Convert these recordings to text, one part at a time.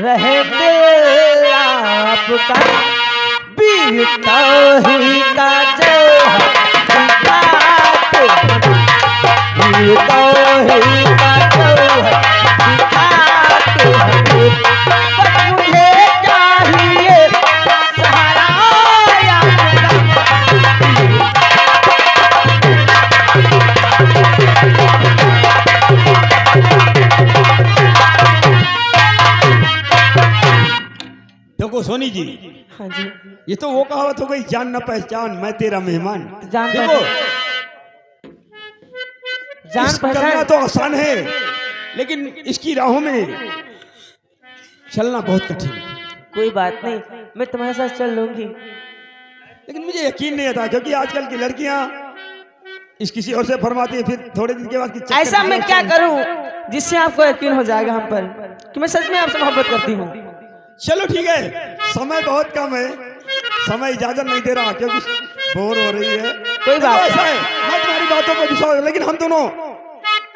रहे दिल आपका बीता ही का जो बीता ही का जो मुझे चाहिए सहारा देखो सोनी जी, हाँ जी, ये तो वो कहावत हो गई, जान न पहचान मैं तेरा मेहमान। जान देखो जान करना पहचान तो आसान है, लेकिन इसकी राहों में चलना बहुत कठिन है। कोई बात नहीं, मैं तुम्हारे साथ चल लूंगी। लेकिन मुझे यकीन नहीं आता, क्योंकि आजकल की लड़कियां इस किसी और से फरमाती है, फिर थोड़े दिन के बाद की चक्कर ऐसा किसी मैं और क्या से- करूं जिससे आपको यकीन हो जाएगा हम पर कि मैं सच में आपसे मोहब्बत करती हूँ। चलो ठीक है, समय बहुत कम है, समय इजाजत नहीं दे रहा, क्योंकि बोर हो रही है। कोई बात देखो, ऐसा नहीं। है, मैं तुम्हारी बातों पर विश्वास, लेकिन हम दोनों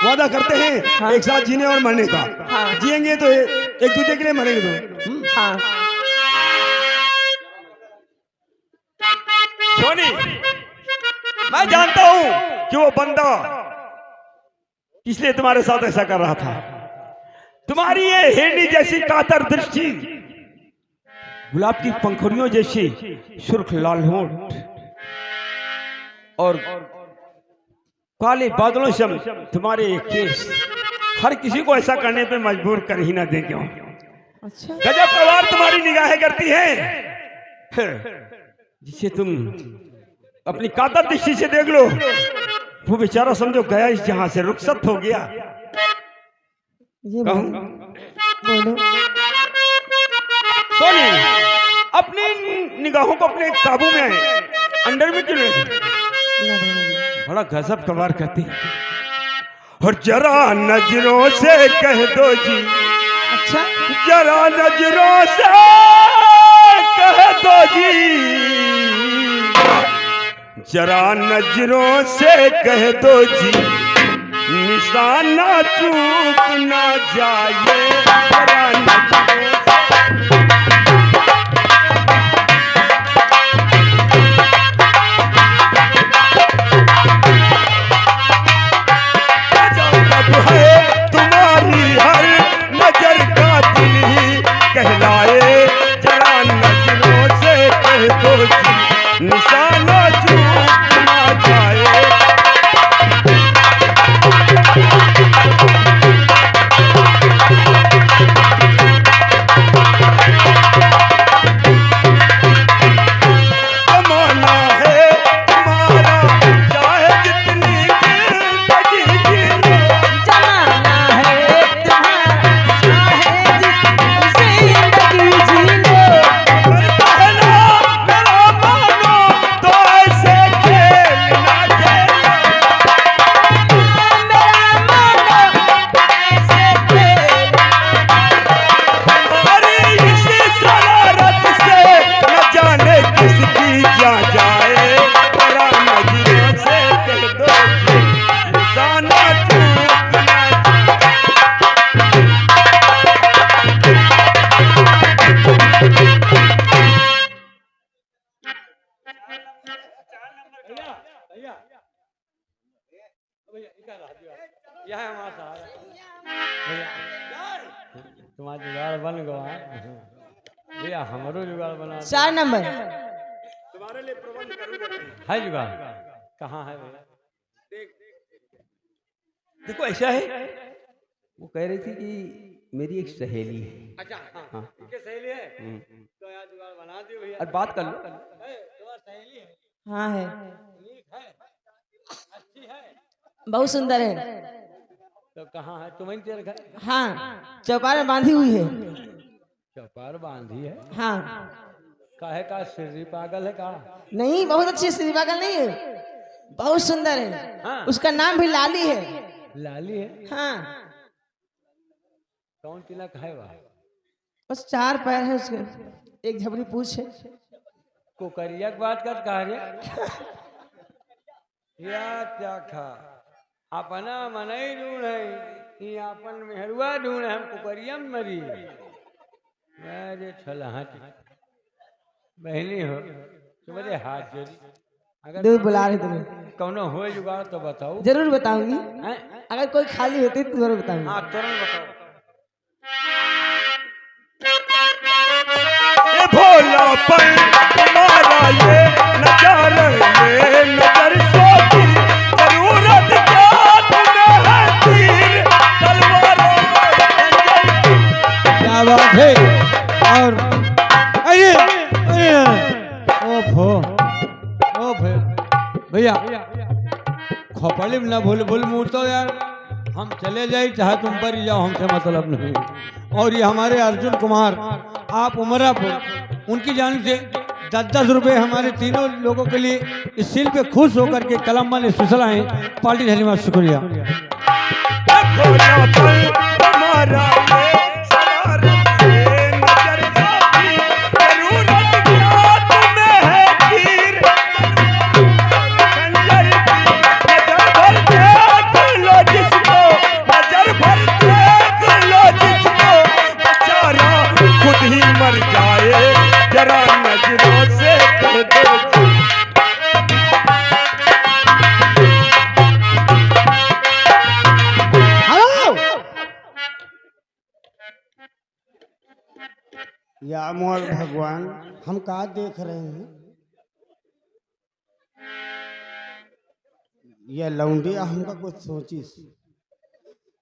वादा करते हैं हाँ। एक साथ जीने और मरने का। हाँ। जिएंगे तो एक दूसरे के लिए, मरेंगे तो हाँ सोनी, मैं जानता हूं कि वो बंदा इसलिए तुम्हारे साथ ऐसा कर रहा था। तुम्हारी ये हिरनी जैसी कातर दृष्टि, गुलाब की पंखुड़ियों जैसी सुर्ख लाल होंठ और काले बादलों से तुम्हारे ये केस हर किसी को ऐसा करने पे मजबूर कर ही ना दे क्यों। अच्छा, गजब प्रवार तुम्हारी निगाहें करती हैं, जिसे तुम अपनी कातर दृष्टि से देख लो, वो बेचारा समझो गया इस जहां से, रुखसत हो गया। ये कहूं बोलो। सोनी, अपनी निगाहों को अपने काबू में अंडर में क्यों नहीं? बड़ा गजब कबार करती है। और जरा नजरों से कह दो जी, अच्छा, जरा नजरों से कह दो जी, जरा नजरों से कह दो जी, निशाना चूक ना जाए। जरा नजरों से है तुम्हारी हर नजर का दिल ही कहलाए। जरा नजरों से कह दो जी, निशाना चूक ना जाए। जमाना है तुम्हारा, चाहे जितनी जिंदगी जी लो। जमाना है तुम्हारा, चाहे जितनी जिंदगी जी लो। पर पहला मेरा मानो तो ऐसे खेल ना खेलो। मेरा मानो ऐसे खेल। हमारी इसी शरारत से न जाने किसकी जान जाए। जरा नजरों से कह दो जी, निशाना चूक ना जाए। तुम्हारा जुगाड़ बन गया भैया, हमारो जुगाड़ बना दो। 4 नंबर। तुम्हारे लिए प्रबंध करूंगा। है जुगाड़ कहाँ है भैया? देखो ऐसा है, वो कह रही थी कि मेरी एक सहेली है। अच्छा हाँ, इनके सहेली है तो यार जुगाड़ बना दियो भैया। और बात कर लो। तुम्हारी सहेली है, हाँ है, ठीक है, अच्छी है, बहुत सुंदर है। तो कहाँ है? तुम्हें तेरे घर हाँ, चौपाल में बांधी हुई है। चौपार बांधी है? हाँ, काहे का सिर्री पागल है का? नहीं, बहुत अच्छी श्री पागल नहीं है, बहुत सुंदर है। हाँ। उसका नाम भी लाली है। लाली है? हाँ, कौन तिलक है वह? बस 4 पैर है उसके, एक झबरी पूछ है। कुकरिया की बात कर कहा रे? या क्या खा अपना मनई ढूंढ है कि अपन मेहरुआ ढूंढ, हम कुकरिया में मरी। अरे छला हाथ बहनी हो तुम्हारे हाथ जोड़ी अगर दूर बुला रहे तुम्हें। कौनो हो जुगाड़ तो बताओ। जरूर बताऊंगी, हैं? अगर कोई खाली होती तो जरूर बताऊंगी। हाँ तुरंत बताओ। ये भोलापन तुम्हारा ये नजर, ये नजर सोची जरूरत क्या तुम्हें है तीर तलवारों और खंजर की। क्या बात है। और अरे ओफो भैया खोपड़ी में ना भूल भूल मूड तो यार हम चले जाए चाहे तुम पर ही जाओ, हमसे मतलब नहीं। और ये हमारे अर्जुन कुमार आप उमरापुर उनकी जानिब से 10-10 रुपए हमारे तीनों लोगों के लिए इस सील पे खुश होकर के कलम वाले स्पेशल आए। पार्टी धन्यवाद शुक्रिया। भोलापन तुम्हारा ये सवार, ये नजर सोची जरूरत क्या तुम्हें है तीर खंजर की। नजर भर देख लो जिसको, नजर भर देख लो जिसको, बेचारा खुद ही मर जाए जरा नजरों से कह दो जी। या मोर भगवान हम कहा देख रहे हैं। यह लौंडिया हमका कुछ सोची सी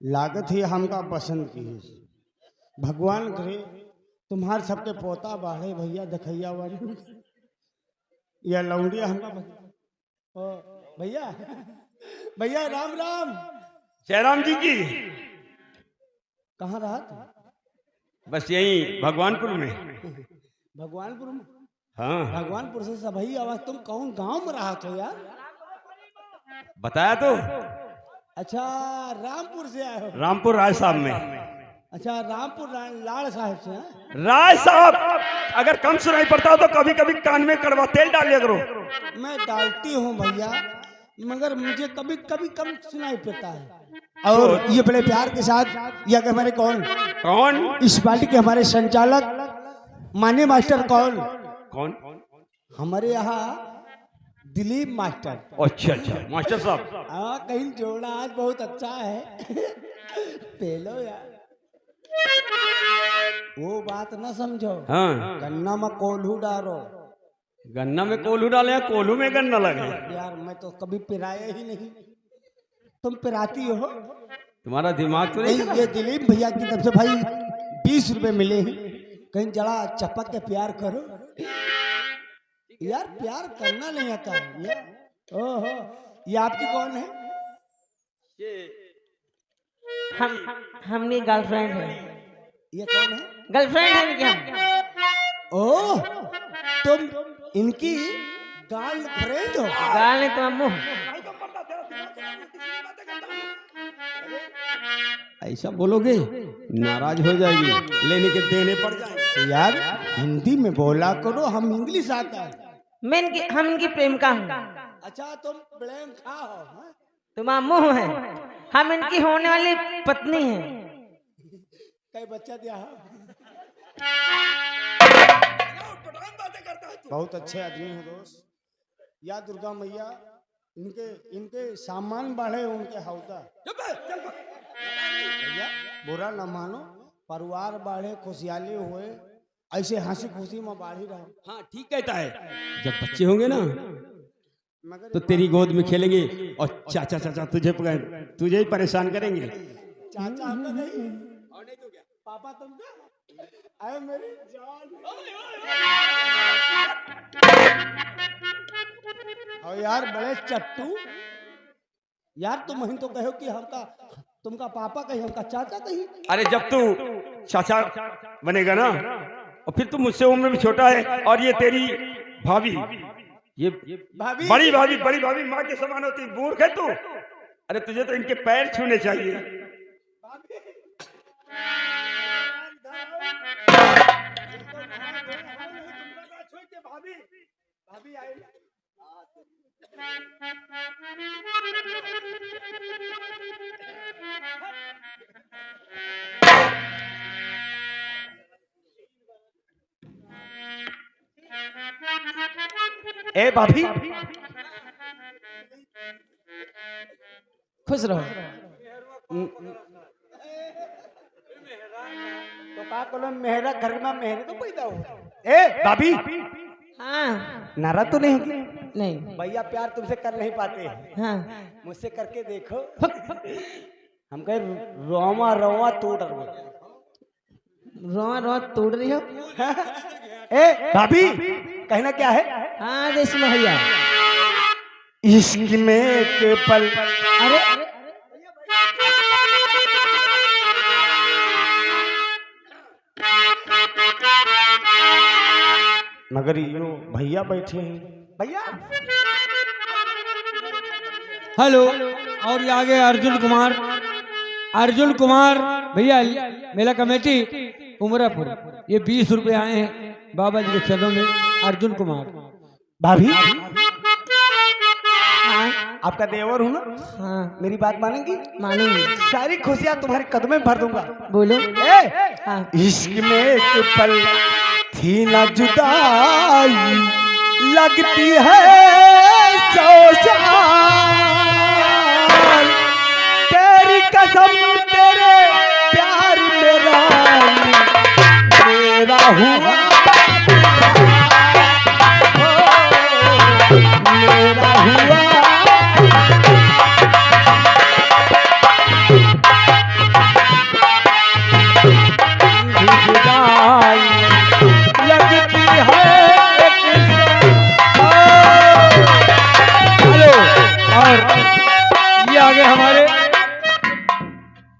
लागत ही हमका पसंद की है। भगवान करे तुम्हारे सबके पोता बाढ़े भैया देखैया वाली यह लौंडिया हमका ओ भैया भैया राम राम। जयराम जी की कहाँ रहा तू? बस यही भगवानपुर में। भगवानपुर में? हाँ भगवानपुर से सभी आवाज। तुम कौन गांव में रहा तो यार? बताया तो। अच्छा रामपुर से आए हो? रामपुर राय साहब में। अच्छा रामपुर लाड़ साहब से हैं? राय साहब अगर कम सुनाई पड़ता तो कभी कभी कान में कड़वा तेल डाल लिया करो। मैं डालती हूँ भैया, मगर मुझे कभी कभी कम सुनाई पड़ता है। और ये बड़े प्यार के साथ ये हमारे कौन इस पार्टी के हमारे संचालक माने मास्टर कौन कौन हमारे यहाँ दिलीप मास्टर। अच्छा अच्छा मास्टर साहब। हाँ कहीं जोड़ा आज बहुत अच्छा है। पेलो यार वो बात ना समझो। हाँ गन्ना में कोल्हू डालो। गन्ना में कोल्हू डाले या कोल्हू में गन्ना लगे? यार मैं तो कभी पिराया ही नहीं, तुम पिराती हो। तुम्हारा दिमाग तो नहीं। ये दिलीप भैया की तरफ से भाई 20 रुपए मिले हैं, कहीं जरा चपक के प्यार करो यार। प्यार करना नहीं आता ये। ओहो ये आपकी कौन है? हमने गर्लफ्रेंड है। ये कौन है? गर्लफ्रेंड है इनकी हम। ओह तुम इनकी गर्लफ्रेंड हो? गाल नहीं तो मुंह। ऐसा बोलोगे नाराज हो जाएगी, लेने के देने पड़ जाएंगे। यार हिंदी में बोला करो, हम इंग्लिश आता है। हम इनकी प्रेमिका हूँ। अच्छा तुम प्रेम खा हो? हाँ? तुम्हारा मुंह है, हम इनकी होने वाली पत्नी हैं। कई बच्चा दिया है? बहुत अच्छे आदमी हो दोस्त। या दुर्गा मैया इनके इनके सामान बढ़े उनके हौदा। भैया बुरा न मानो, परिवार बढ़े खुशहाली हुए, ऐसे हंसी खुशी में बाढ़ी रहो। हाँ ठीक कहता है। जब बच्चे होंगे ना मगर तो तेरी गोद में खेलेंगे और चाचा चाचा तुझे ही परेशान करेंगे। चाचा हमका नहीं और नहीं तो क्या पापा तुमका आए मेरी जान। और यार बड़े चट्टू यार, तुम ही तो कहो कि हमका तुमका पापा कही हमका चाचा कही। अरे जब तू चाचा बनेगा ना और फिर तू मुझसे उम्र में छोटा है और ये तेरी भाभी, ये भाभी बड़ी भाभी माँ के समान होती, मूर्ख है तू। अरे तुझे तो इनके पैर छूने चाहिए। भाभी भाभी आई ए भाभी खुश रहो। तो का बोलो मेहरा घर में मेहरे तो पैदा हो। ए भाभी हाँ नाराज तो नहीं होगी? नहीं भैया प्यार तुमसे कर नहीं पाते, हाँ मुझसे करके देखो। हम कहे रोमा रोमा तोड़ रहे। रोआ रोआ तोड़ रही हो। ए भाभी कहना क्या है? हाँ देश में भैया। इश्क में एक पल अरे मगर यो भैया बैठे हैं। भैया हेलो। और ये आगे अर्जुन कुमार, अर्जुन कुमार भैया मेला कमेटी उमरापुर, ये 20 रुपए आए हैं बाबा जी के चरणों में। अर्जुन कुमार। भाभी हाँ आपका देवर हूँ ना, हाँ मेरी बात मानेंगी? मानूंगी। सारी खुशियाँ तुम्हारे कदम में भर दूंगा। बोलो। ए, हाँ इश्क में एक पल थी ना जुदाई, लगती है 100 साल, तेरी कसम तेरे प्यार मेरा मेरा हुआ, मेरा हुआ। जुदाई लगती है हेलो। और ये आगे हमारे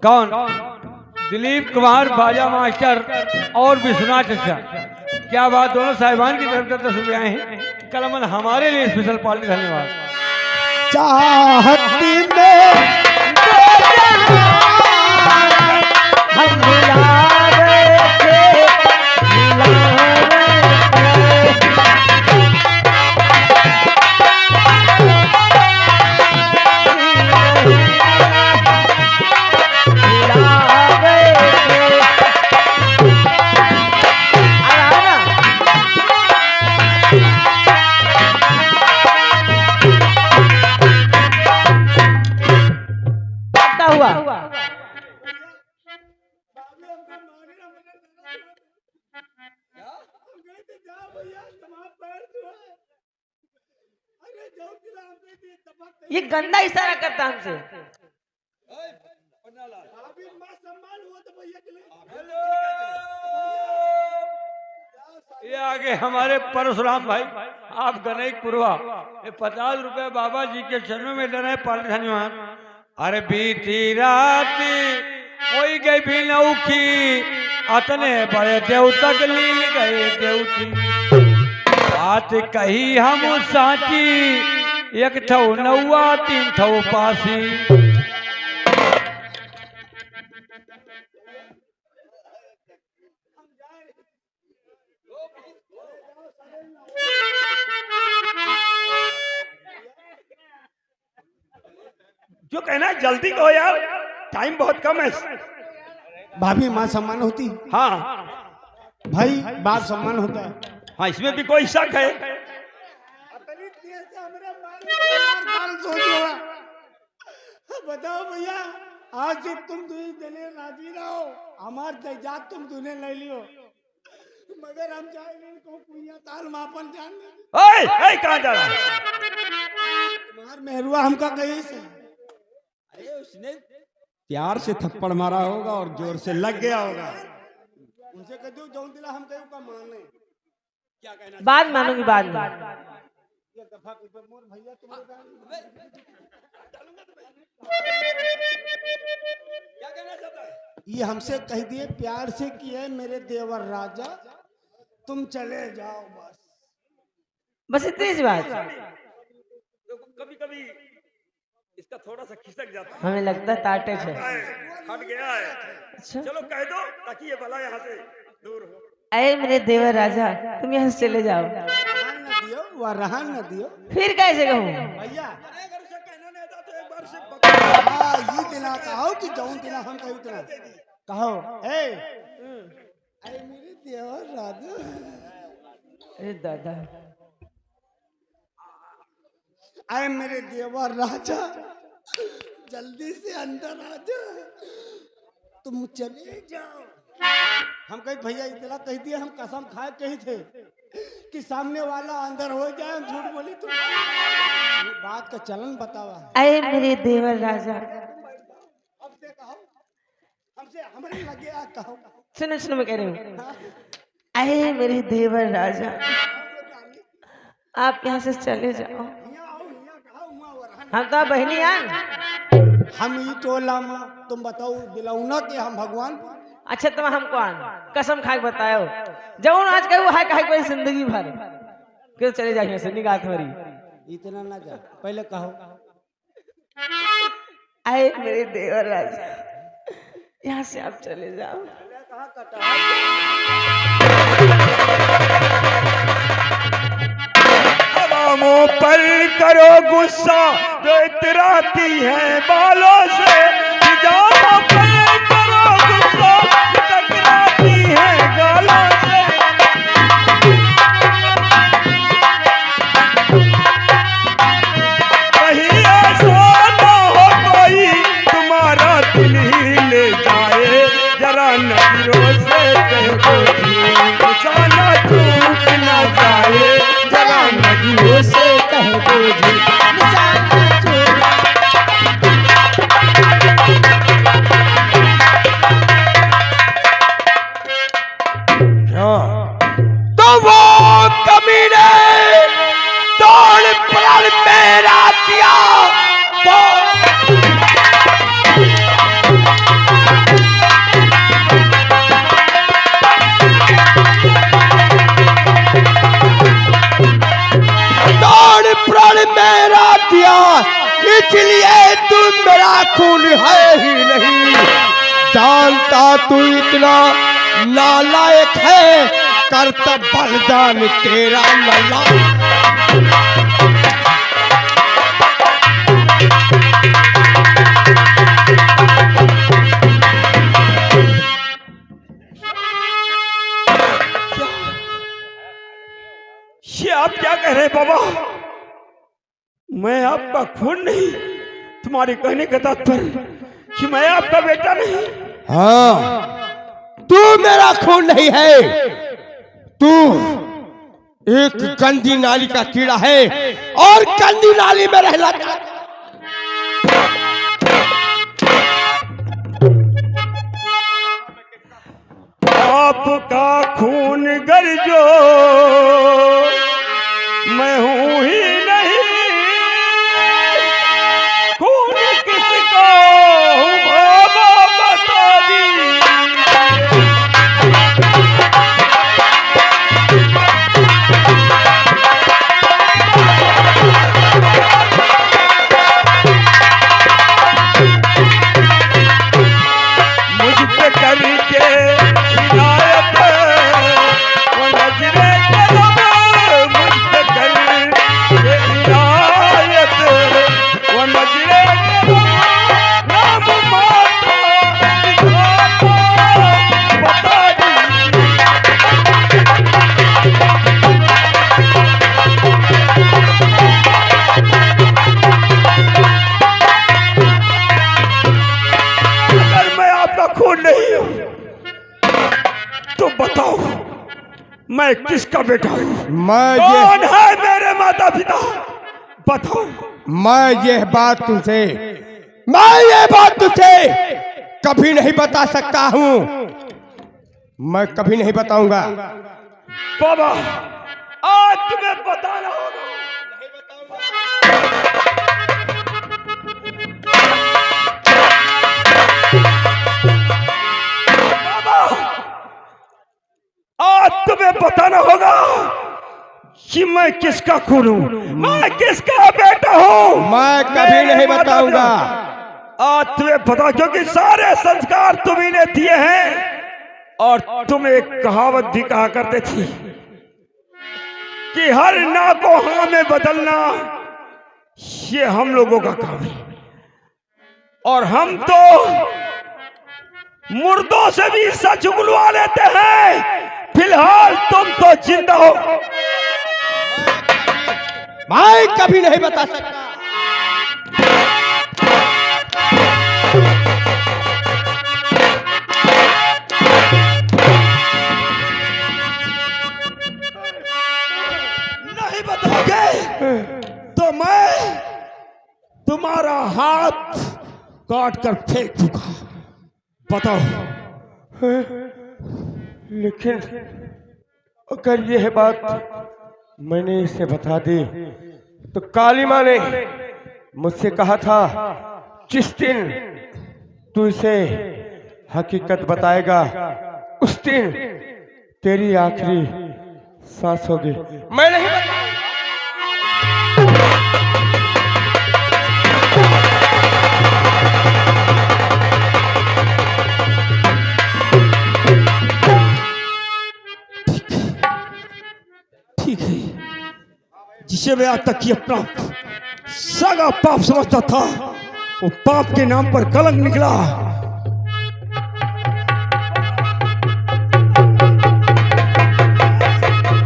कौन, दिलीप कुमार बाजा मास्टर और विश्वनाथ चचा। क्या बात, दोनों साहिबान की तरफ से 10 रुपए आए हैं। कलमन हमारे लिए स्पेशल पार्टी। धन्यवाद। चाहती में हम मिला गए थे, मिला हुआ। ये गंदा इशारा करता हमसे। ये आगे हमारे परशुराम भाई, आप गणेश पुरवा, ये 50 रुपए बाबा जी के चरणों में डरे पार्टी। धन्यवाद। अरे बीती रात कोई गई भी नौखी, अतने बड़े देव तक लीन गए देवती। बात कही हम साची, एक ठो नौआ 3 ठो पासी। जो कहना है जल्दी कहो यार, टाइम बहुत कम है। भाभी माँ सम्मान होती, हाँ भाई बाप सम्मान होता है। हाँ, इसमें भी कोई शक है? बताओ भैया, आज से तुम देने राजी रहो, हमार जात तुम दूने ले लियो, मगर हम जाएंगे को कुइया ताल मापन जान। ओए कहाँ जा रहा है? तुम्हार मेहरुआ हमका कही से, अरे उसने प्यार से थप्पड़ मारा होगा और जोर से लग गया होगा। उनसे कह दो जौन दिला हम कहीं का माने। क्या कहना? बाद मानूंगी बाद में। ये दफा मोर भैया तुम्हारे क्या कहना चाहता है? ये हमसे कह दिए प्यार से किए मेरे देवर राजा, तुम चले जाओ बस। बस इतनी सी बात। कभी कभी इसका थोड़ा सा खिसक जाता है, हमें लगता है ताटे है। हट गया है। अच्छा चलो कह दो ताकि ये बला यहाँ से दूर हो। अरे मेरे देवर राजा, तुम यहाँ से चले जाओ। रहन न दियो, वह रहन न दियो। फिर कैसे कहूँ? भैया अगर उसे कहना नहीं आता तो एक बार से हाँ ये दिना कहो कि जौन दिना हम कही उतना कहो। अरे मेरे देवर राजा, अरे दादा आए मेरे देवर राजा, जल्दी से अंदर आ जा, तुम चले जाओ। हम कहीं भैया इतना कह दिया, हम कसम खाए कही थे कि सामने वाला अंदर हो जाए, हम झूठ बोली तो ये बात का चलन बतावा। अरे मेरे देवर राजा, हमसे कहो, हमसे हमारे लगे आ कहो। सुनो सुनो, मैं कह रही हूँ, अरे मेरे देवर राजा, आप यहाँ से चले जाओ। हम तो बहनी आन, हम ही टोला में तुम बताओ दिलौना के हम भगवान। अच्छा तुम हमको आन कसम खा के बताओ, जब आज कहे वो है कहे कोई जिंदगी भर क्यों चले जाइए से निगाह तुम्हारी। इतना ना जा, पहले कहो। आए मेरे देवर राजा, यहाँ से आप चले जाओ। हवाओं पर करो गुस्सा जो इतराती है बालों से, हिजाबों पर करो गुस्सा टकराती है गालों से। कहीं ऐसा ना हो कोई तुम्हारा दिल ही ले जाए, जरा नजरों से कह दो निशाना चूक ना जाए, जरा नजरों से कह दो निशाना चूक। तो वो कमीने तोड़ प्राण मेरा दिया, तोड़ प्राण मेरा दिया, इसलिए तू मेरा खून है ही नहीं। जानता तू इतना नालायक है, करता बलिदान तेरा लल्ला। ये आप क्या कह रहे हैं बाबा? मैं आपका खून नहीं, तुम्हारे कहने का तात्पर्य कि मैं आपका बेटा नहीं। हाँ, तू मेरा खून नहीं है, तू एक गंदी नाली का कीड़ा है और गंदी नाली में रहना चाहता। आपका खून गर्जो मैं हूं ही नहीं, खून किसका हूं बाबा बता दी। मुझ पे करके हिदायत वो नजरे कदम, मुझ पे करके हिदायत वो नजरे कदम, नाम माता बता दी। अगर मैं आपका खून नहीं हूं तो बताओ मैं किसका बेटा हूं? कौन है मेरे माता पिता? बताओ। मैं ये बात तुझसे कभी नहीं बता सकता हूँ, मैं कभी नहीं बताऊंगा। बाबा आज तुम्हें बताना होगा। बाबा आज तुम्हें बताना होगा कि मैं किसका खून हूं, मैं किसका बेटा हूं। मैं कभी नहीं बताऊंगा। आज तुम्हें पता, क्योंकि सारे संस्कार तुम्ही ने दिए हैं। और तुम एक कहावत भी कहा करते थी कि हर ना को हाँ में बदलना ये हम लोगों का काम है, और हम तो मुर्दों से भी सच उगलवा लेते हैं। फिलहाल तुम तो जिंदा हो। मैं कभी नहीं बता सकता। हाथ काट कर फेंक दूंगा। बताओ। लेकिन अगर यह बात मैंने इसे बता दी तो काली माँ ने मुझसे कहा था जिस दिन तू इसे हकीकत बताएगा उस दिन तेरी आखिरी सांस होगी। मैं नहीं बताऊंगा। ठीक है, जिसे मैं आज तक ये अपना सगा पाप समझता था वो पाप के नाम पर कलंक निकला।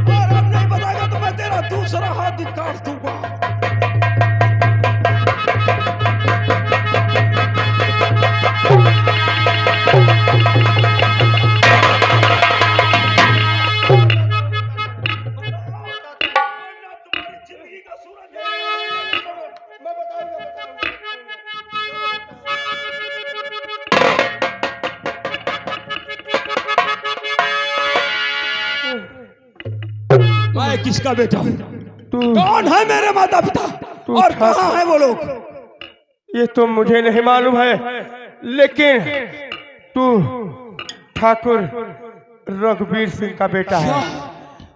और अब नहीं बताएगा तो मैं तेरा दूसरा हाथ भी काट दूंगा। मैं किसका बेटा हूं? कौन है मेरे माता पिता और कहां है वो लोग? ये तो मुझे नहीं मालूम है, लेकिन तू ठाकुर रघुवीर सिंह का बेटा है।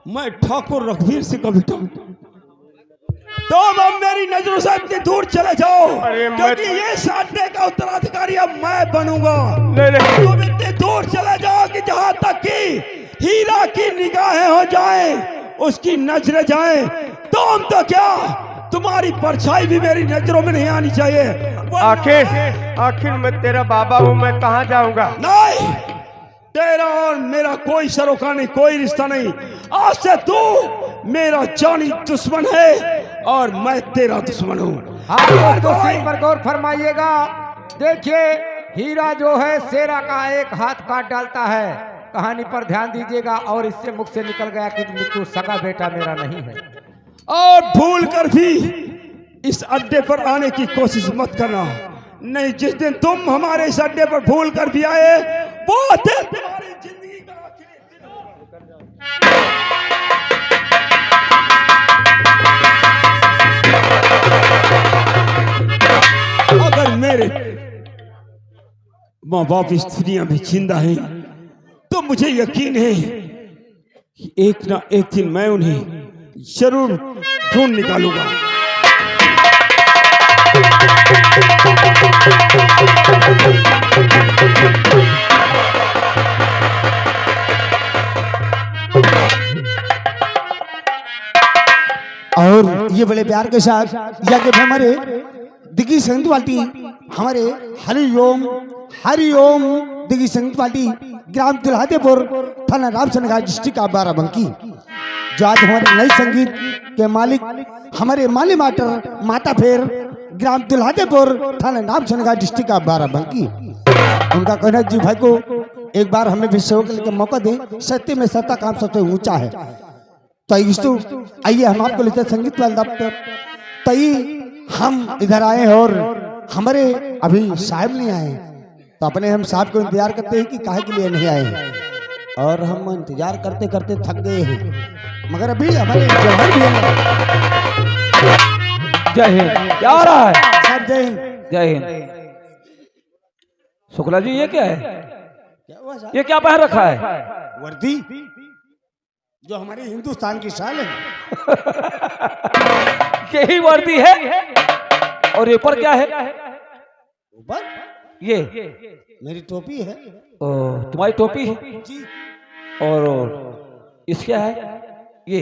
मैं ठाकुर रघुवीर सिंह का बेटा हूं। तुम अब मेरी नजरों से इतनी दूर चले जाओ, क्योंकि ये साधने का उत्तराधिकारी अब मैं बनूंगा। नहीं। तुम इतनी दूर चले जाओ कि जहां तक कि हीरा की निगाहें हो जाए, उसकी नजरें जाए। तुम तो क्या, तुम्हारी परछाई भी मेरी नजरों में नहीं आनी चाहिए। आखिर मैं तेरा बाबा हूँ, मैं कहाँ जाऊंगा? नहीं, तेरा और मेरा कोई सरोकार नहीं, कोई रिश्ता नहीं। आज से तू मेरा जानी दुश्मन है और मैं तेरा दुश्मन हूँ। आप तो सिंह पर गौर फरमाइएगा। देखिए, हीरा जो है शेरा का एक हाथ काट डालता है। कहानी पर ध्यान दीजिएगा और इससे मुख से निकल गया कि तू सगा बेटा मेरा नहीं है। और भूल कर भी इस अड्डे पर आने की कोशिश मत करना। नहीं, जिस दिन तुम हमारे इस अड्डे पर भूल कर भी आए वो दिन तुम्हारी जिंदगी का आखिरी दिन। अगर मेरे माँ बाप इस दुनिया में जिंदा हैं तो मुझे यकीन है कि एक ना एक दिन मैं उन्हें जरूर ढूंढ निकालूंगा। और ये बड़े प्यार के साथ जाके हमारे दिग्गी संगीत पार्टी, हमारे हरिओम दिग्गी संगीत पार्टी, ग्राम दुल्हादेपुर, थाना रामचंद्रगढ़, डिस्ट्रिक्ट ऑफ बाराबंकी, जो आज हमारे नए संगीत के मालिक हमारे माली माता फेर, ग्राम दुल्हादेपुर, थाना रामचंद्रगढ़, डिस्ट्रिक्ट ऑफ बाराबंकी। उनका कहना जी भाई को एक बार हमें भी सहयोग लेकर मौका दें। सत्य में सत्ता काम सबसे ऊंचा है। तो आइए हम आपको लेते संगीत वाले दफ्तर। तो हम इधर आए और हमारे अभी साहब नहीं आए, तो अपने हम साहब को इंतजार करते हैं कि काहे के लिए नहीं आए हैं। और हम इंतजार करते करते थक गए हैं, मगर अभी हमारे जवाहर भी हैं। जय हिंद। क्या हो रहा है? सर जय हिंद। जय हिंद। शुक्ला जी, ये क्या है? क्या हुआ साहब? ये क्या पहन रखा है? वर्दी, जो हमारे हिंदुस्तान की शान है। यही वर्दी है? और ये पर क्या है? ऊपर ये मेरी टोपी है। ओ, तुम्हारी टोपी है जी। और इसका है ये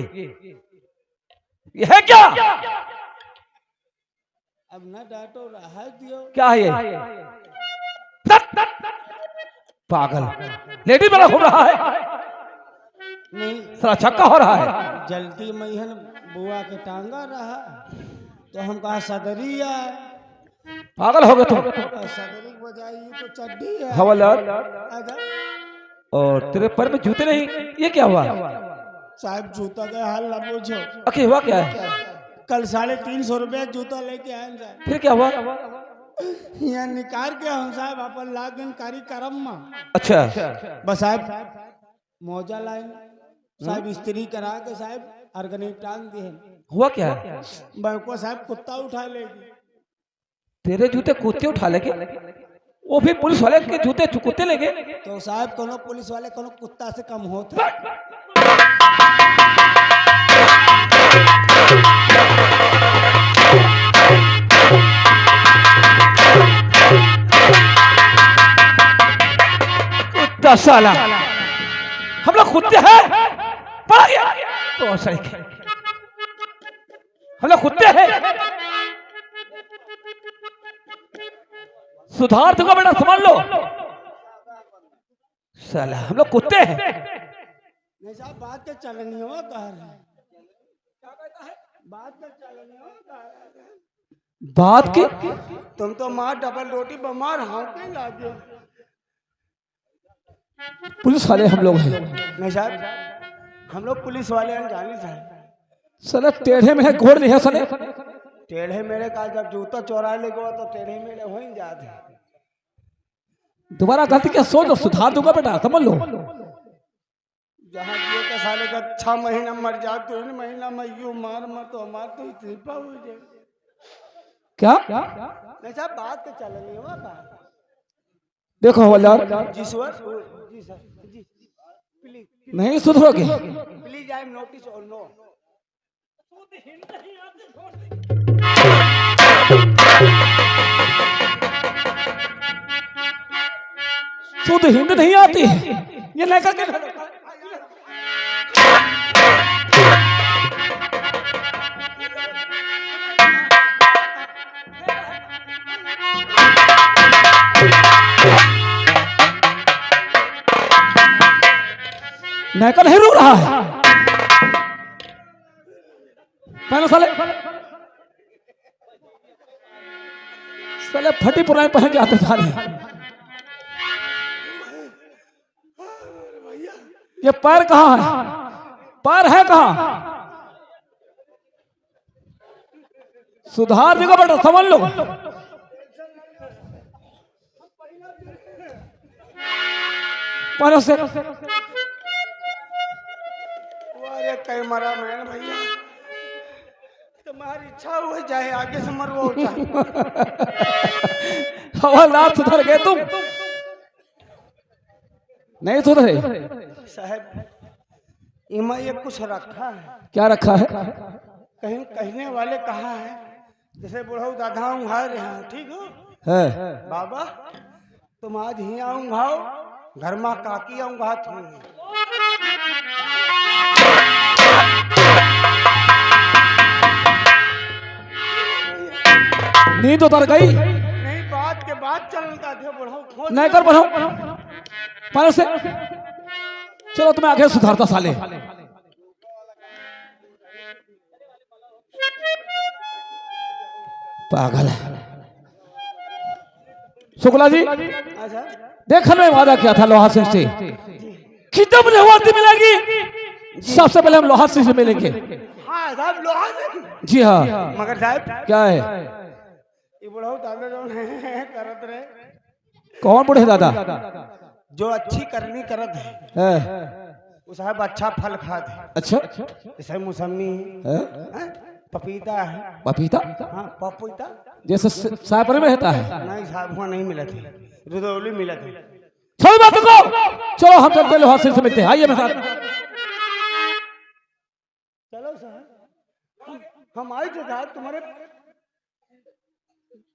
है क्या? अब ना डांटो, राहत दियो। क्या है ये? पागल लेडी बड़ा हो रहा है, नहीं सारा छक्का हो रहा है। जल्दी मैहन बुआ के टांगा रहा तो हम कहा सदरी है। पागल हो गए तुम। सदरी बजाई तो चड्डी है। हवलदार, आजा। और तेरे पैर में जूते नहीं, ये क्या हुआ? साहब जूता का हाल ना पूछो। अके हुआ क्या है? कल 350 रुपए जूता लेके आए। फिर क्या हुआ? यहाँ निकाल के हम साहब अपन लागन कारी करम में अच्छा बस साहब मौजा लाइन साहब स्त्री करा के साहब अर्गनी टांग दिए हुआ क्या? बैको साहब कुत्ता उठा लेगी। तेरे जूते कुत्ते उठा लेके? वो भी पुलिस वाले के जूते कुत्ते लेके? तो साहब कोनो पुलिस वाले कोनो कुत्ता से कम होता। कुत्ता साला हम लोग कुत्ते हैं? पड़ा गया तो सही हम लोग कुत्ते हैं। सुधार दूंगा बेटा, समझ लो साला हम लोग कुत्ते हैं। नहीं साहब बात के चलनी हो कह रहे हैं। बात के चलनी हो कह रहे हैं। बात की तुम तो माँ डबल रोटी बीमार हाँ के लागे। पुलिस वाले हम लोग हैं। नहीं साहब हम लोग पुलिस वाले अनजाने साहब। साला टेढ़े में है घोड़ नहीं है साले। टेढ़े मेरे का जब जूता चोरा ले गया तो टेढ़े मेरे हो ही जाते। दोबारा गलती क्या सोच और सुधार दूंगा बेटा, समझ लो। जहाँ जियो के साले का 6 महीना मर जा तो 3 महीना में यू मार तो हमार तो इस्तीफा हो जाए। क्या नहीं साहब बात के चलनी हो का। देखो हवलदार जी सर जी सर जी प्लीज नहीं सुधरोगे। प्लीज आई एम नोटिस और नो। शुद्ध हिंद नहीं आती ये लेकर के नैका नहीं रो रहा है। पहले साले फटी पुराने पहन के आते साले। ये पैर कहाँ है? पैर है कहाँ? सुधार देगा बेटा, समझ लो। पैरों से अरे कई मरा मैन भैया तुम्हारी इच्छा हो जाए आगे से मरवा हो जाए। हवलदार सुधर गए तुम नहीं सुधरे साहब इमा ये कुछ रखा है। क्या रखा है? कहीं कहने वाले कहा है जैसे बुढ़ऊ दादा उंघा रहे हैं ठीक हो है बाबा तुम आज ही उंघाओ घर में काकी उंघात होंगे। नींद उतर गई। नहीं बात के बाद चलन का थे बुढ़ऊ नहीं कर बढ़ो पैरों से। चलो तुम्हें आगे सुधारता साले। पागल है शुक्ला जी। अच्छा देखने में वादा किया था लोहा सिंह से कि जब वर्दी मिलेगी सबसे पहले हम लोहा सिंह से मिलेंगे। हाँ साहब लोहा से जी हाँ। मगर साहब क्या है? ये बुढ़ऊ दादा जो है करत रहे। कौन बूढ़े दादा? जो अच्छी करनी करत है वो साहब अच्छा फल खाते हैं। अच्छा जैसे मौसमी है? पपीता है। पपीता हाँ पपीता जैसे साइपर में रहता है। नहीं साहब वहाँ नहीं मिला थे रुदौली मिला थे। चलो बात को चलो हम चलते लोहा सिंह से मिलते हैं। आइए मेरे साथ। चलो साहब हम आए थे साहब तुम्हारे।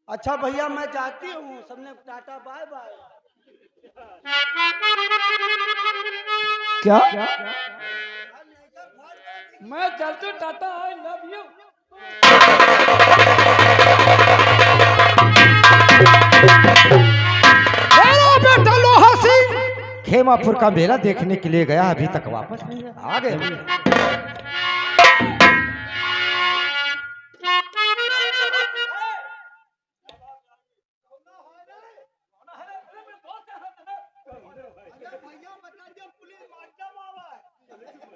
अच्छा भैया मैं जाती हूँ सबने टाटा बाय बाय। क्या मैं चलती हूँ टाटा आई लव यू। बेटा लोहा सिंह खेमापुर का मेला देखने के लिए गया, अभी तक वापस नहीं आ गए।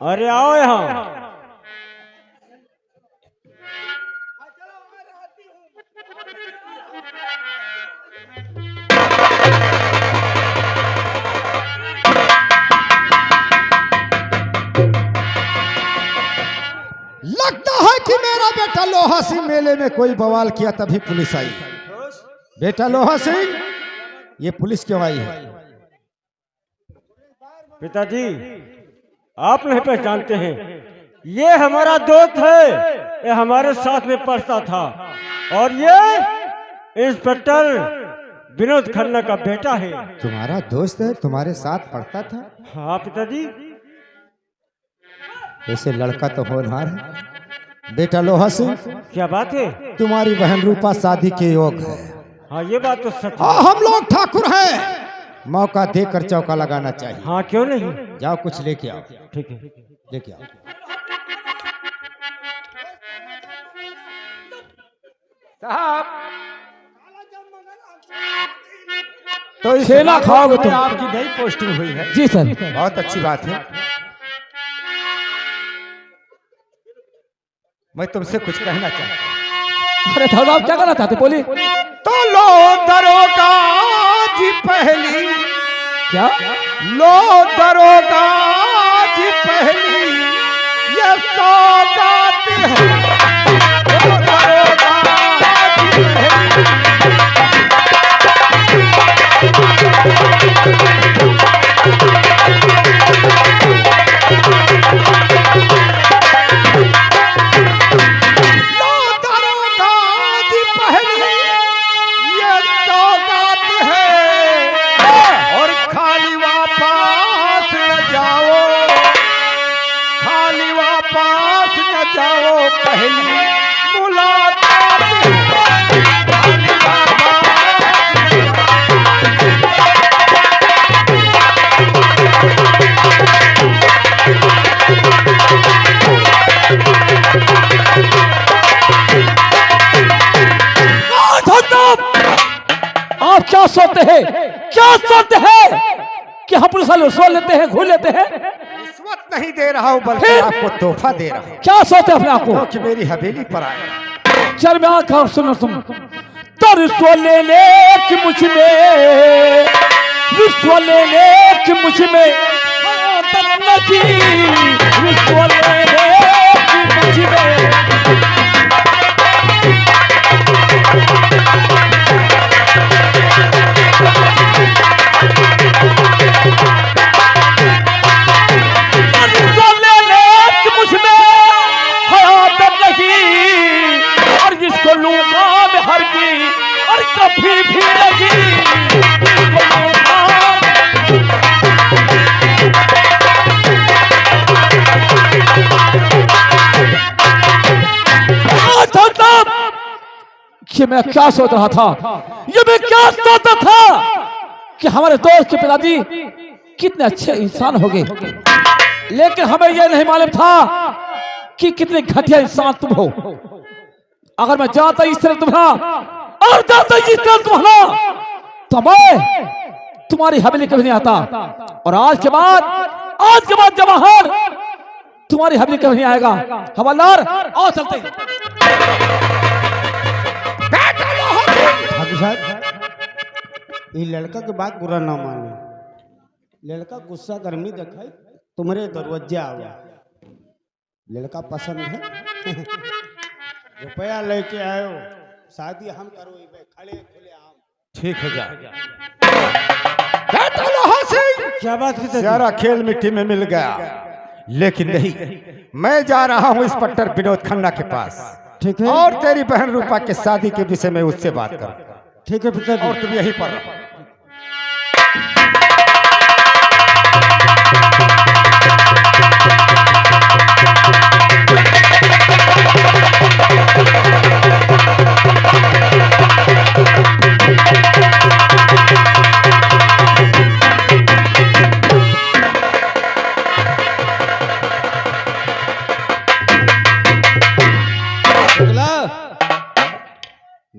अरे आओ यहाँ। लगता है कि मेरा बेटा लोहा सिंह मेले में कोई बवाल किया तभी पुलिस आई। बेटा लोहा सिंह, ये पुलिस क्यों आई है? पिताजी, आप नहीं पहचानते हैं, ये हमारा दोस्त है, ये हमारे साथ में पढ़ता था और ये इंस्पेक्टर विनोद खन्ना का बेटा है। तुम्हारा दोस्त है, तुम्हारे साथ पढ़ता था? हाँ पिताजी। वैसे लड़का तो होनहार है। बेटा लोहा सिंह, क्या बात है? तुम्हारी बहन रूपा शादी के योग है। हाँ ये बात तो सच है। हाँ, हम लोग ठाकुर हैं, मौका देकर चौका लगाना चाहिए। हाँ क्यों नहीं। जाओ कुछ लेके आओ। ठीक है। लेके आओ। साहब तो छेना खाओगे तुम। आपकी नई पोस्टिंग हुई है। जी सर। बहुत अच्छी बात है। मैं तुमसे कुछ कहना चाहता हूँ। अरे ठाकुर आप क्या करना चाहते बोली? तो लो दरोगा जी पहली, क्या? लो दरोगा जी पहली, ये सौगात है। लो दरोगा जी पहली। लो दरोगा जी पहली, ये सौगात है। और खाली वापस न जाओ, खाली वापस न जाओ, पहली मुलाकात है। खाली वापस आप क्या सोचते हैं, क्या सोचते हैं कि हम पुलिस वाले सो लेते हैं, घूर लेते हैं? रिश्वत नहीं दे रहा हूँ, बल्कि फिर? आपको तोहफा दे रहा हूँ, क्या सोचते हैं अपने आप को? कि मेरी हवेली पर आए। चल मैं आकर और सुनो तुम। तो रिश्वत ले ले कि मुझ में, रिश्वत ले ले कि मुझ में आदत नहीं, रिश्वत ले ले कि मुझ में। कि मैं क्या सोच रहा था, ये मैं क्या सोचता था कि हमारे दोस्त के पिताजी कितने अच्छे इंसान हो गए, लेकिन हमें यह नहीं मालूम था कि कितने घटिया इंसान तुम हो। अगर मैं जानता इस तरह तुम्हारा और जानता इस तरह तुम्हारा, तो मैं तुम्हारी हवेली कभी नहीं आता। और आज के बाद जवाहर तुम्हारी हवेली कभी नहीं आएगा। हवलदार आओ चलते हैं। ठाकुर साहब, ये लड़का के बात बुरा ना माने। लड़का गुस्सा गर्मी दिखाई तुम्हारे दरवाजे आवा। लड़का पसंद है। रुपया लेके आयो, शादी हम करो, खड़े खुले आम। ठीक है, जा। बेटा लोहा सिंह, क्या बात है? सारा खेल मिट्टी में मिल गया, लेकिन नहीं, मैं जा रहा हूँ इंस्पेक्टर विनोद खन्ना के पास। ठीक है। और तेरी बहन रूपा के शादी के विषय में उससे बात कर। ठीक है पिताजी। और तुम यहीं पर रहो।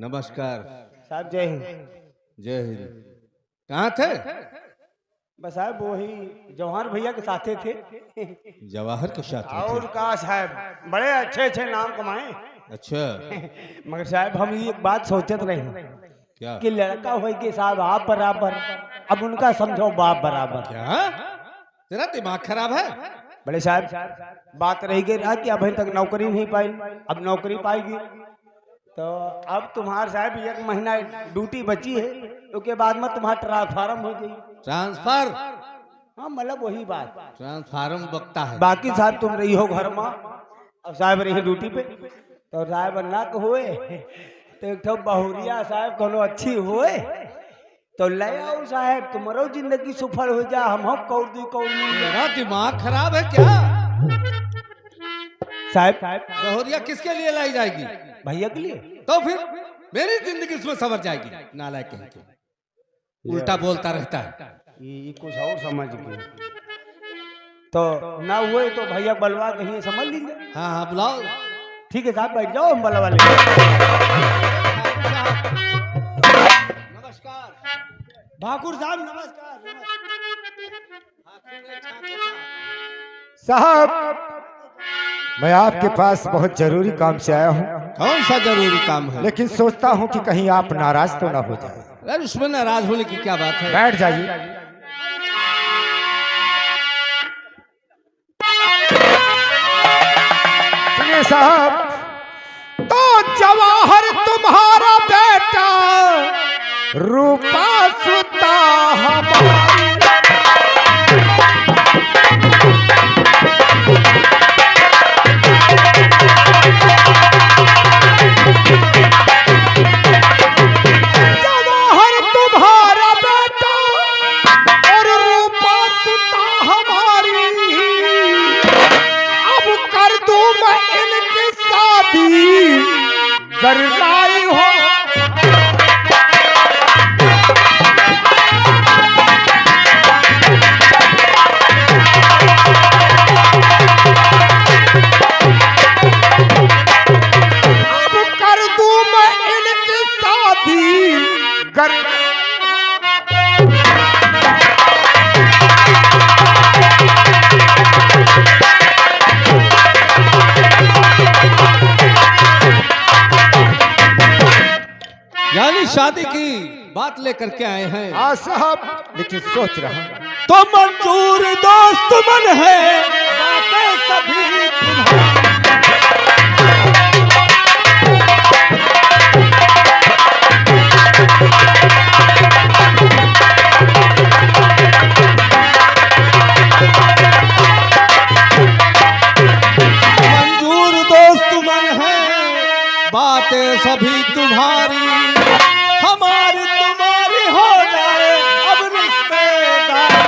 नमस्कार साहब जय हिंद। जय हिंद। कहाँ थे? बस साहब वही जवाहर भैया के साथे थे। जवाहर के साथ और कहा साहब, बड़े अच्छे अच्छे नाम कमाए। अच्छा, मगर साहब हम ये एक बात सोचत रहे क्या? कि लड़का हो के साहब आप बराबर, अब उनका समझो बाप बराबर। क्या तेरा दिमाग खराब है? बड़े साहब बात रही गई रहा कि अभी तक नौकरी नहीं पाई, अब नौकरी पाएगी। तो अब तुम्हारे साहब 1 महीना ड्यूटी बची है, उसके बाद में तुम्हारा ट्रांसफार्म हो गई। ट्रांसफर? हाँ मतलब वही बात, ट्रांसफार्म बकता है। बाकी साहब तुम रही हो घर में, अब साहब रही ड्यूटी पे। तो साहब ना हुए तो एक ठो बहुरिया साहब कोनो अच्छी हुए तो ले आओ साहब, तुम्हारो जिंदगी सफल हो जा। हम कौड़ी कौड़ी मेरा दिमाग खराब है क्या? साहब बहुरिया किसके लिए लाई जाएगी? भैया के लिए। तो फिर मेरी जिंदगी उसमें संवर जाएगी। नालायक कहीं के, उल्टा बोलता रहता है। ये कुछ और समझ गए तो ना हुए तो भैया बलवा कहीं समझ लीजिए। हाँ हाँ बुलाओ। ठीक है साहब बैठ जाओ, हम बलवा लेंगे। नमस्कार ठाकुर साहब नमस्कार। साहब मैं आपके पास बहुत जरूरी काम से आया हूँ, कौन सा जरूरी काम है? लेकिन सोचता हूँ कि कहीं आप नाराज तो ना हो जाए। अरे उसमें नाराज होने की क्या बात है? बैठ जाइए। सुनिए साहब, तो जवाहर तुम्हारा बेटा, रूपा सुता हमारी। जवाहर तुम्हारा बेटा और रूपा सुता हमारी। अब कर दूं मैं इनकी शादी, करनाई हो। अब कर दूं मैं इनकी शादी, यानी शादी की बात लेकर के आए हैं। हाँ साहब, लेकिन सोच रहा हूं तो मंजूर दोस्त मन है, बातें सभी तुम्हारी। मंजूर दोस्त मन है, बातें सभी तुम्हारी। हमारी तुम्हारी हो जाए अब रिश्तेदार।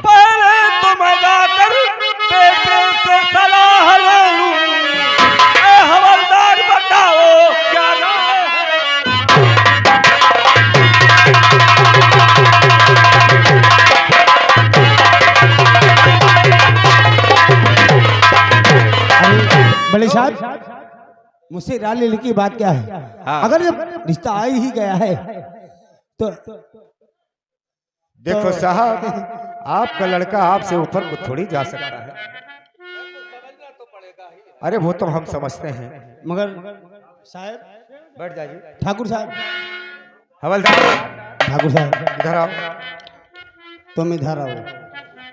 पहले तो मैं जाकर बेटे से सलाह ले लूं। ए हवलदार बताओ क्या राय है? बड़े साहब मुझसे राय लेने की बात क्या है? अगर जब रिश्ता आ ही गया है तो देखो साहब, आपका लड़का आपसे ऊपर को थोड़ी जा सकता है। अरे वो तो हम समझते हैं, मगर साहब बैठ जाइए। ठाकुर साहब, हवलदार ठाकुर साहब इधर आओ। तुम इधर आओ,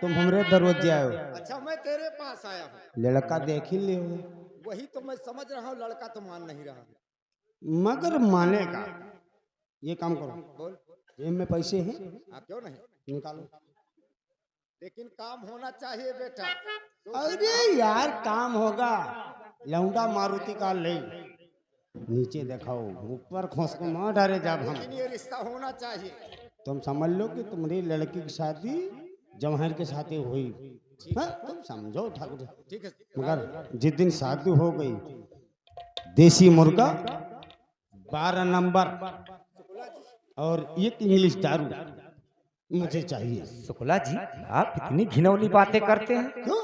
तुम हमरे दरवाजे आयो। अच्छा मैं तेरे पास आया हूँ। लड़का देख ही ले, वही तो मैं समझ रहा हूँ, लड़का तो मान नहीं रहा। मगर मानेगा। ये काम करो, बोल। जेब में पैसे हैं, क्यों नहीं? निकालो। लेकिन काम होना चाहिए बेटा। अरे यार काम होगा। लौंडा मारुति का ले, नीचे दिखाओ, ऊपर खोस को मार डाले जब हम। ये रिश्ता होना चाहिए। तुम समझ लो कि तुम्हारी लड़की की शादी जवाहर के साथ हुई। हाँ, तुम समझो ठाकुर साहब। ठीक है। मगर जिस दिन शादी हो गई, देसी मुर्गा 12 नंबर और 1 इंग्लिश दारू मुझे चाहिए। शुक्ला जी, आप इतनी घिनौनी बातें करते हैं। क्यों,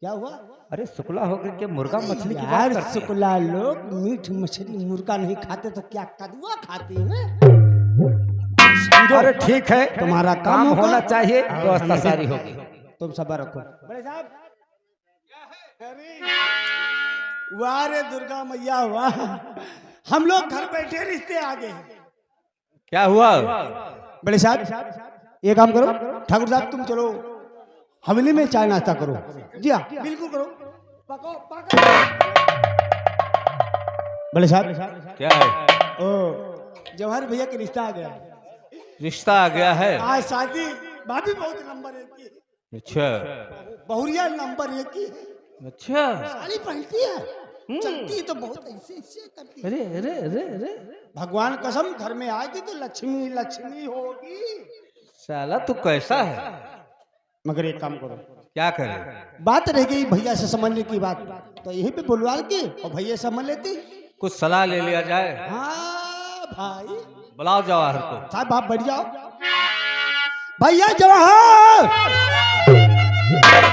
क्या हुआ? अरे शुक्ला होकर के मुर्गा मछली की बात यार करते हैं। शुक्ला लोग मीठ मछली मुर्गा नहीं खाते तो क्या कदुआ खाते हैं? अरे ठीक है, तुम्हारा काम होगा। होना चाहिए, व्यवस्था सारी होगी। तुम सबर रखो। बड़े साहब वाह रे दुर्गा मैया वाह, हम लोग घर बैठे रिश्ते आ गए। क्या हुआ? बड़े साहब ये काम करो, ठाकुर साहब तुम चलो हवेली में चाय नाश्ता करो। जी हाँ बिल्कुल करो, पको पको। बड़े साहब क्या है? ओ जवाहर भैया के रिश्ता आ गया। रिश्ता आ गया है? आज शादी, भाभी बहुत नंबर 1 की है। अच्छा बहुरिया नंबर 1 की है। अच्छा, साड़ी पहनती है, चलती तो बहुत ऐसे ऐसे करती है। अरे अरे अरे अरे, भगवान कसम घर में आएगी तो लक्ष्मी लक्ष्मी होगी। साला तू कैसा है? मगर एक काम करो, क्या करे? बात रह गई भैया से समझने की बात, तो यहीं पे बुलवा के और भैया समझ लेती। कुछ सलाह ले लिया जाए। हाँ भाई, बुलाओ जवाहर को। साहब आप बैठ जाओ। भैया जवाहर,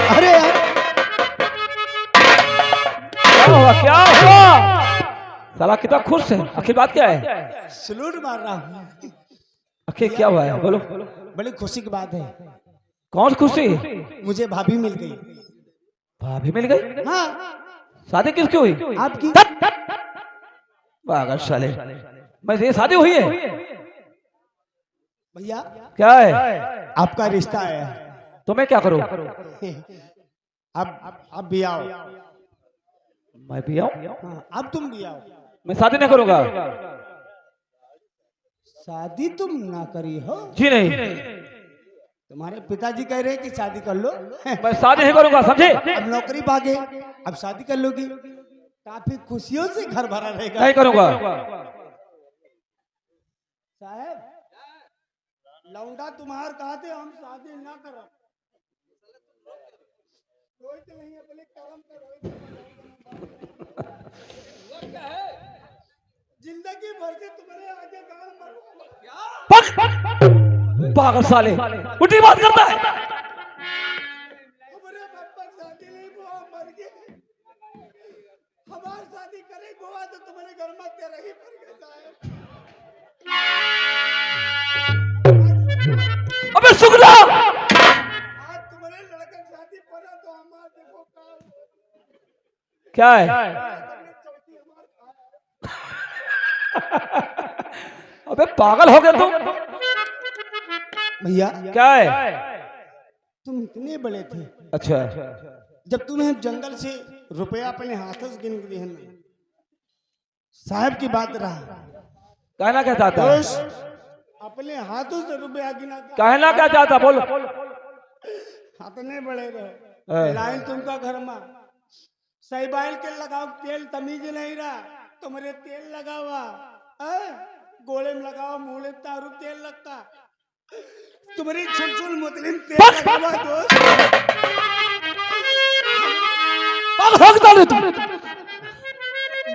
अरे यार क्या हुआ क्या हुआ? साला कितना खुश है, आखिर बात क्या है? सलूट मार रहा हूँ। आखिर क्या हुआ है बोलो। बड़ी खुशी की बात है, कौन सी खुशी? मुझे भाभी मिल गई। भाभी मिल गई? हाँ शादी किसकी हुई? आपकी। पागल साले, मैं ये शादी हुई है? भैया क्या है? आपका रिश्ता है, तो मैं क्या करूं? अब भी आओ। मैं भी आऊं? हाँ, अब तुम भी आओ। मैं शादी नहीं करूंगा। शादी तुम ना करी हो? जी नहीं। तुम्हारे पिताजी कह रहे हैं कि शादी कर लो। मैं शादी नहीं करूंगा, समझे? अब नौकरी भागे, अब शादी कर लोगी, काफी खुशियों से घर भरा रहेगा। नहीं करूंगा। साहब लौंडा तुम्हार कहा थे हम शादी ना करो। कोई तो नहीं अपने कर्म करो। जिंदगी भर से तुम्हारे आगे गाल मरूंगा। पागल साले, उल्टी बात करता है। हमारे पापा शादी नहीं हुआ, मर गए। हमारी शादी करे गोवा तो तुम्हारे घर में तेरा ही मर गया साहब। अबे शुक्ला, आज तुम्हारे लड़का शादी पड़ा तो हमारे देखो काम क्या है? अबे पागल हो गया तुम? भैया क्या है? तुम इतने बड़े थे, अच्छा, जब तुम्हें जंगल से रुपया अपने हाथों से गिन के देना, साहब की बात रहा। कहना क्या चाहता है? दोस्त अपने हाथों से रुपया गिना, कहना क्या चाहता बोल। इतने बड़े रहो। लाइन तुमका घर में सही बाइल के लगाओ, तेल तमीज नहीं रहा, तुम्हारे तेल लगावा गोले में लगाओ, मुंह में तारू तेल लगता, तुम्हारी छुल मुतलिम तेल लगावा दोस्त।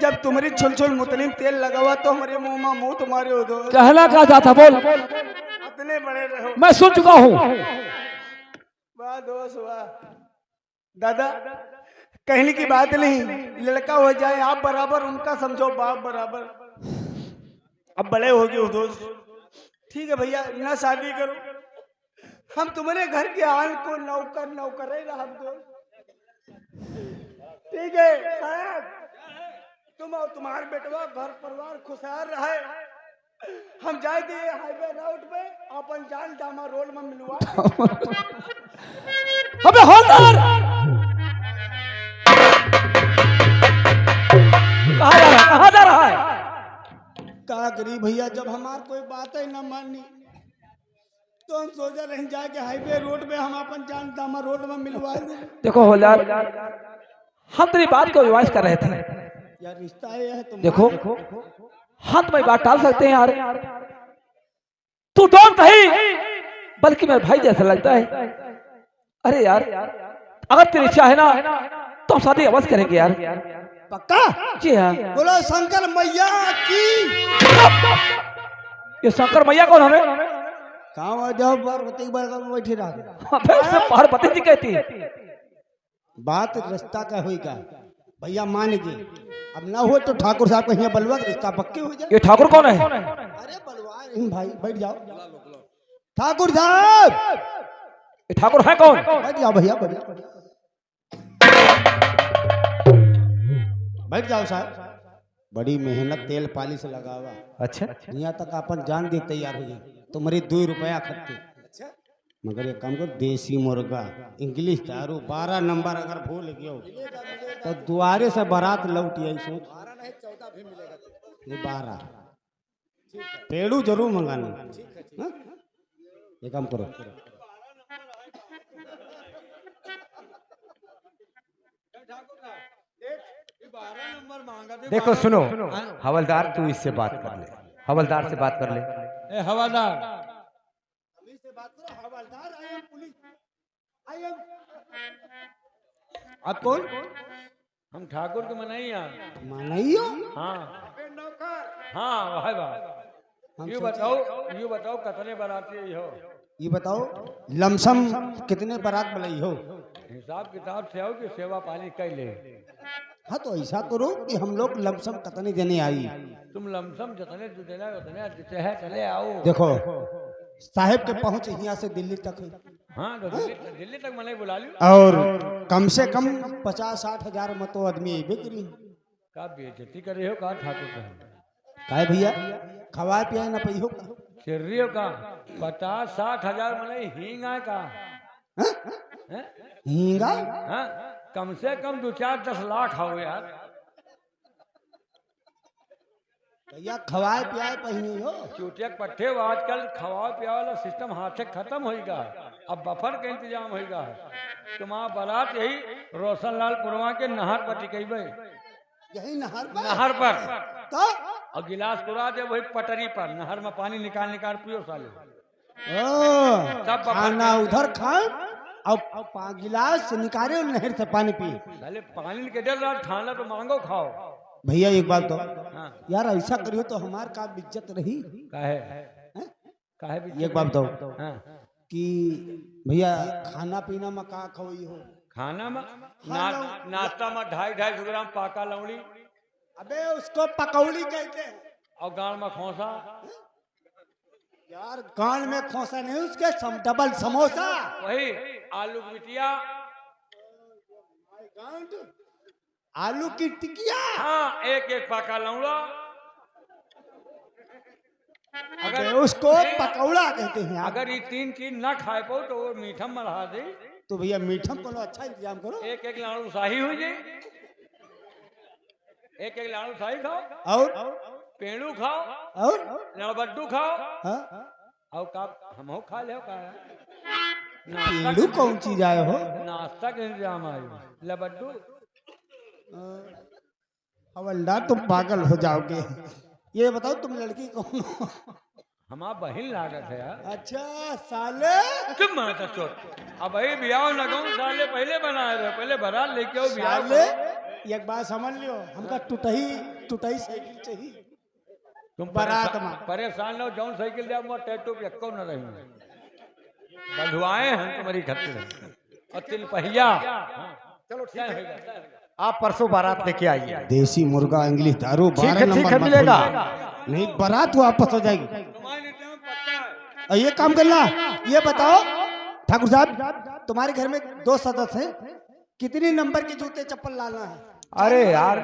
जब तुम्हारी छुल मुतलिम तेल लगावा तो हमारे मुंह में मुंह तुम्हारे हो दोस्त। कहना क्या चाहता बोल। इतने बड़े रहो। मैं सुन चुका हूँ। वाह दोस्त वाह। दादा कहने की बात नहीं, लड़का हो जाए आप बराबर, उनका समझो बाप बराबर। अब बड़े हो गए हो दोस्त, ठीक है भैया ना शादी करो, हम तुम्हारे घर के आल को नौकर ही रहा दोस्त। ठीक है साहब, तुम और तुम्हारे बेटवा घर परिवार खुशहाल रहे। हम जाए थे हाईवे रोड पे, अपन जान डामा रोड में मिलवा। अबे हौलदार, कहाँ जा रहा है? का करी भैया, जब हमार कोई बात ही न मानी तो हम सोचा रह जाए कि हाईवे रोड पे हम अपन जान दामा रोड में मिलवा दें। देखो हौलदार, हम तेरी बात को रिवाइज कर रहे थे यार, रिश्ता है तुम। देखो हम तुम्हारी बात टाल सकते हैं यार, तू डोंट कही, बल्कि मेरे भाई जैसा लगता है। अरे यार, अगर तेरी इच्छा है ना तो हम शादी अवश्य करेंगे यार। पक्का? जी हाँ। बोलो शंकर मैया की। ये शंकर मैया कौन हमें? कहाँ जाओ पार्वती बैठी रहा। पार्वती जी कहती है। बात रिश्ता का होगा भैया, मान गए। अब ना हो तो ठाकुर साहब को यहाँ बलवा रिश्ता पक्के हो जाए। ये ठाकुर कौन है? अरे बलवा भाई, बैठ जाओ। ठाकुर साहब, ये ठाकुर है कौन? बैठ जाओ भैया, बैठ जाओ। बैठ जाओ साहब। बड़ी मेहनत तेल पाली से लगावा। अच्छा यहाँ तक अपन जान दे तैयार हो गई तुम्हारी 2 रुपया खर्चे। मगर ये काम करो, देसी मुर्गा इंग्लिश दारू 12 नंबर अगर भूल गयो तो द्वारे से बारात लौट आई। सोच 12 पेड़ू जरूर मंगाना। हाँ? ये काम करो। देखो सुनो हवलदार, तू इससे बात कर ले, हवलदार से बात कर ले। ए हवादार, आप कौन? हम ठाकुर के मनैया। मनैयो? हाँ हाँ भाई हम यू बताओ कितने बाराती हो? ये बताओ लमसम कितने बारात बुलाई हो? हिसाब किताब से आओ कि सेवा पानी कर ले। हाँ तो ऐसा करो कि हम लोग लमसम कितने जने आई। तुम लमसम जितने जो देना उतने देते हैं, चले आओ। देखो साहेब के पहुंच यहाँ से दिल्ली तक है। हाँ तो दिल्ली तक मैंने बुला लियो। और कम से कम 50-60 हजार मतो आदमी अबे करी। का बेइज्जती करे हो का ठाकुर का? काहे भैया खवाए पियाए ना पई हो? चिर्रियों का 50-60 हजार मैंने हींगा का हैं? हींगा? हाँ कम से कम 2-4-10 लाख हो यार। भैया खवाए पियाए पहिए हो? चूटिया पट्टे आजकल खवा पिया वाला सिस्टम हाथ से खत्म होगा, अब बफर का इंतजाम होगा। तुम्हारा बारात यही रोशनलाल पुरवा के नहर पर टिकेबे। यही नहर पर तो और गिलास पुरा दे वही पटरी पर, नहर में पानी निकाल पियो साले। ओ, खाना उधर खाओ और गिलास निकाले और नहर से पानी पिए। साले पानी के डर रहा, खाना तो मांगो खाओ। भैया एक बात तो हाँ। यार ऐसा करियो तो हमार का इज्जत रही। काहे एक बात तो हाँ। कि भैया खाना पीना में का खोई हो? खाना में नाश्ता में 250 ग्राम पाका लौड़ी। अबे उसको पकौड़ी कहते हैं। और गाल में खोसा। यार कान में खोसा नहीं, उसके डबल समोसा। वही आलू की बिटिया, आलू की टिकिया। हाँ एक पाका लौड़ा। अगर उसको पकौड़ा कहते हैं। अगर ये 3 चीज ना खाए पाओ तो वो मीठम में रहा दे। तो भैया मीठम को अच्छा इंतजाम करो। एक लाड़ू शाही हो जाए, एक लाड़ू शाही खाओ और पेड़ू खाओ और लड़बड्डू खाओ। हाँ? और का हम हो खा ले का पेड़ू कौन चीज आए हो? नाश्ता के इंतजाम आए लबड्डू। हवलदार तुम पागल हो जाओगे। ये बताओ तुम लड़की कौन हो? हमारा बहन लागत है यार। अच्छा साले क्यों मारता चोट? अब भाई ब्याह लगाऊं साले पहले बनाए रहे, पहले बारात लेके आओ ब्याह साले। एक बात समझ लियो, हमका टूटही साइकिल चाहिए। तुम बारात में परेशान हो जौन साइकिल जाओ मैं टैटू पे एक्को न रही बंधुआए हैं तुम्हारी खत्ते और 3 पहिया। चलो ठीक है, आप परसों बारात लेके आइए। देसी मुर्गा इंग्लिश दारू 12 ठीक नंबर है मत मिलेगा। भूलना। नहीं बारात वापस हो जाएगी। और ये काम करना, ये बताओ ठाकुर साहब तुम्हारे घर में 2 सदस्य हैं, कितनी नंबर के जूते चप्पल लाना है? अरे यार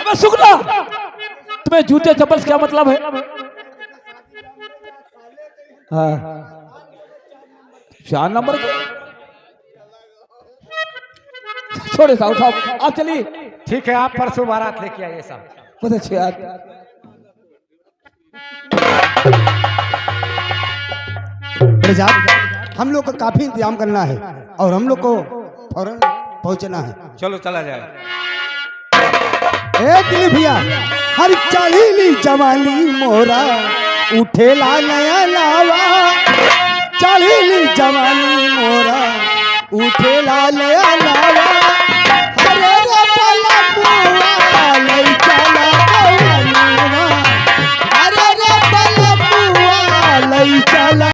अबे शुक्ला, तुम्हें जूते चप्पल से क्या मतलब है? हाँ 4 नंबर के छोड़े साहब उठाओ, आप चलिए। ठीक है, आप परसों बारात लेके आइए साहब। बहुत अच्छे यार। साहब हम लोग को काफी इंतजाम करना है और हम लोग को फौरन पहुंचना है। चलो चला जाए। ए दिल भैया हर चालीली जवानी मोरा उठेला नया लावा, चालीली जवानी मोरा उठेला नया